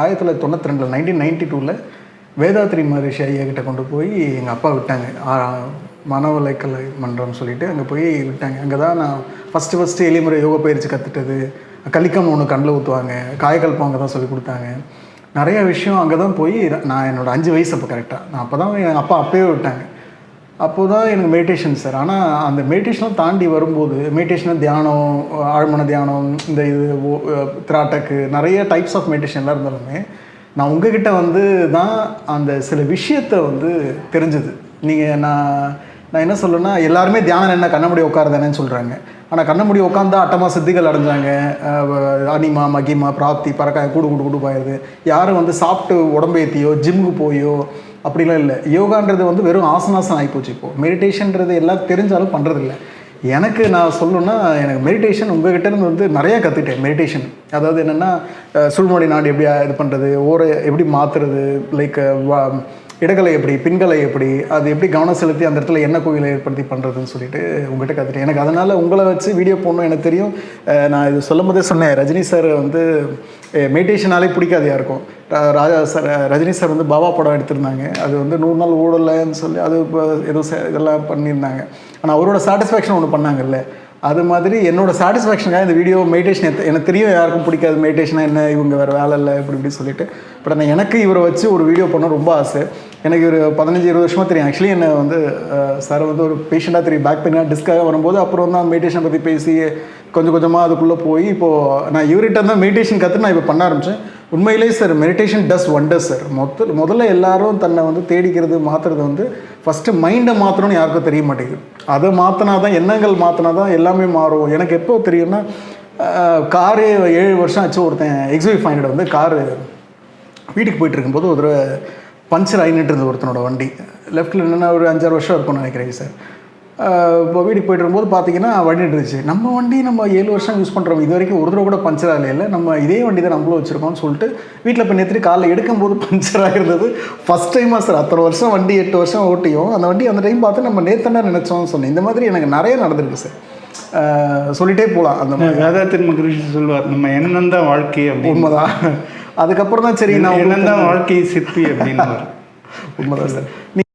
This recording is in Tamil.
1992 1992 வேதாத்ரி மகரிஷி ஐயா கிட்ட கொண்டு போய் எங்கள் அப்பா விட்டாங்க. மனவலைக்கலை மன்றம் சொல்லிட்டு அங்கே போய் விட்டாங்க. அங்கே தான் நான் ஃபஸ்ட்டு எளிமுறை யோகா பயிற்சி கற்றுட்டது. கலிக்கம் ஒன்று கண்ணில் ஊற்றுவாங்க, காயக்கல்பம் அங்கே தான் சொல்லி கொடுத்தாங்க. நிறைய விஷயம் அங்கே தான் போய் நான் என்னோடய 5 வயசு அப்போ கரெக்டாக நான் அப்போ தான் எங்கள் அப்பா அப்போயே விட்டாங்க. அப்போது தான் எனக்கு மெடிடேஷன் சார். ஆனால் அந்த மெடிடேஷனும் தாண்டி வரும்போது மெடிடேஷன் தியானம், ஆழ்மன தியானம், இந்த இது திராட்டக்கு நிறைய டைப்ஸ் ஆஃப் மெடிடேஷன்லாம் இருந்தாலுமே நான் உங்ககிட்ட வந்து தான் அந்த சில விஷயத்தை வந்து தெரிஞ்சது. நீங்கள் நான் என்ன சொல்லுன்னா, எல்லாருமே தியானம் என்ன கண்ண முடி உட்காருதானேன்னு சொல்கிறாங்க. ஆனால் கண்ண முடி உட்காந்தா அட்டமா சித்திகள் அடைஞ்சாங்க, அனிமா மகிமா பிராப்தி பறக்க கூடு போயிடுது. யாரும் வந்து சாப்பிட்டு உடம்பேற்றியோ ஜிம்முக்கு போயோ அப்படிலாம் இல்லை. யோகான்றது வந்து வெறும் ஆசனாசனம் ஆகிப்போச்சு. இப்போது மெடிடேஷன்றது எல்லாம் தெரிஞ்சாலும் பண்ணுறதில்ல. எனக்கு நான் சொல்லணுன்னா, எனக்கு மெடிடேஷன் உங்கள்கிட்டருந்து வந்து நிறையா கற்றுக்கிட்டேன். மெடிடேஷன் அதாவது என்னென்னா, சுழ்மொழி நாடு எப்படி இது பண்ணுறது, எப்படி மாற்றுறது, லைக் இடகலை எப்படி, பின்கலை எப்படி, அது எப்படி கவனம் செலுத்தி அந்த இடத்துல என்ன கோயிலை ஏற்படுத்தி பண்ணுறதுன்னு சொல்லிட்டு உங்கள்கிட்ட கற்றுட்டேன். எனக்கு அதனால் உங்களை வச்சு வீடியோ போடணும் எனக்கு தெரியும். நான் இது சொல்லும் போதே சொன்னேன், ரஜினி சார் வந்து மெடிடேஷனாலே பிடிக்காது யாருக்கும். ராஜா சார், ரஜினி சார் வந்து பாபா படம் எடுத்திருந்தாங்க. அது வந்து 100 நாள் ஓடலைன்னு சொல்லி அது ஏதோ இதெல்லாம் பண்ணியிருந்தாங்க. ஆனால் அவரோட சாட்டிஸ்ஃபேக்ஷன் ஒன்று பண்ணாங்கல்ல, அது மாதிரி என்னோடய சாட்டிஸ்ஃபேக்ஷனுக்காக இந்த வீடியோ மெடிடேஷன் எனக்கு தெரியும் யாருக்கும் பிடிக்காது. மெடிடேஷனாக என்ன, இவங்க வேறு வேலை இல்லை இப்படி சொல்லிட்டு. பட் ஆனால் எனக்கு இவரை வச்சு ஒரு வீடியோ பண்ண ரொம்ப ஆசை. எனக்கு ஒரு 15-20 வருஷமாக தெரியும். ஆக்சுவலி என்னை வந்து சார் வந்து ஒரு பேஷண்ட்டாக தெரியும். பேக் பெயினாக டிஸ்காக வரும்போது அப்புறம் தான் மெடிடேஷன் பற்றி பேசி கொஞ்சம் கொஞ்சமாக அதுக்குள்ளே போய் இப்போது நான் இவர்கிட்ட தான் மெடிடேஷன் கற்று நான் இப்போ பண்ண ஆரம்பித்தேன். உண்மையிலே சார் மெடிடேஷன் டஸ் ஒண்டர்ஸ் சார். முதல்ல எல்லாரும் தன்னை வந்து தேடிக்கிறது மாற்றுறது வந்து ஃபஸ்ட்டு மைண்டை மாற்றணும்னு யாருக்கும் தெரிய மாட்டேங்குது. அதை மாற்றினா தான், எண்ணங்கள் மாற்றினா தான் எல்லாமே மாறும். எனக்கு எப்போ தெரியும்னா, காரே 7 வருஷம் ஆச்சு. ஒருத்தன் XV500 வந்து காரு வீட்டுக்கு போயிட்டு இருக்கும்போது ஒரு பஞ்சர் ஆகிட்டு இருந்தது ஒருத்தனோட வண்டி. லெஃப்ட்டில் என்னென்னா ஒரு 5-6 வருஷம் இருக்கும்னு நினைக்கிறேன் சார். இப்போ வீட்டுக்கு போய்ட்டு இருக்கும்போது பார்த்தீங்கன்னா வண்டி இருந்துச்சு. நம்ம வண்டி நம்ம 7 வருஷம் யூஸ் பண்ணுறோம், இது வரைக்கும் ஒரு தடவை கூட பஞ்சர் ஆகலை, நம்ம இதே வண்டி தான் நம்மளும் வச்சுருக்கோம்னு சொல்லிட்டு வீட்டில் போய் நேற்று காலைல எடுக்கும்போது பஞ்சர் ஆகிருந்தது. ஃபஸ்ட் டைமாக சார். அத்தனை வருஷம் வண்டி 8 வருஷம் ஓட்டியும் அந்த வண்டி அந்த டைம் பார்த்து நம்ம நேத்தனா நினச்சோம்னு சொன்னேன். இந்த மாதிரி எனக்கு நிறைய நடந்திருக்கு சார். சொல்லிகிட்டே போகலாம். அந்த மாதிரி வேதாத்திரி மகரிஷி சொல்லுவார், நம்ம எண்ணம் தான் வாழ்க்கை அப்படின்னு. உண்மைதான். அதுக்கப்புறம் தான் சரி, நான் எண்ணம் தான் வாழ்க்கை சிற்பி அப்படின்னு. உண்மைதான் சார்.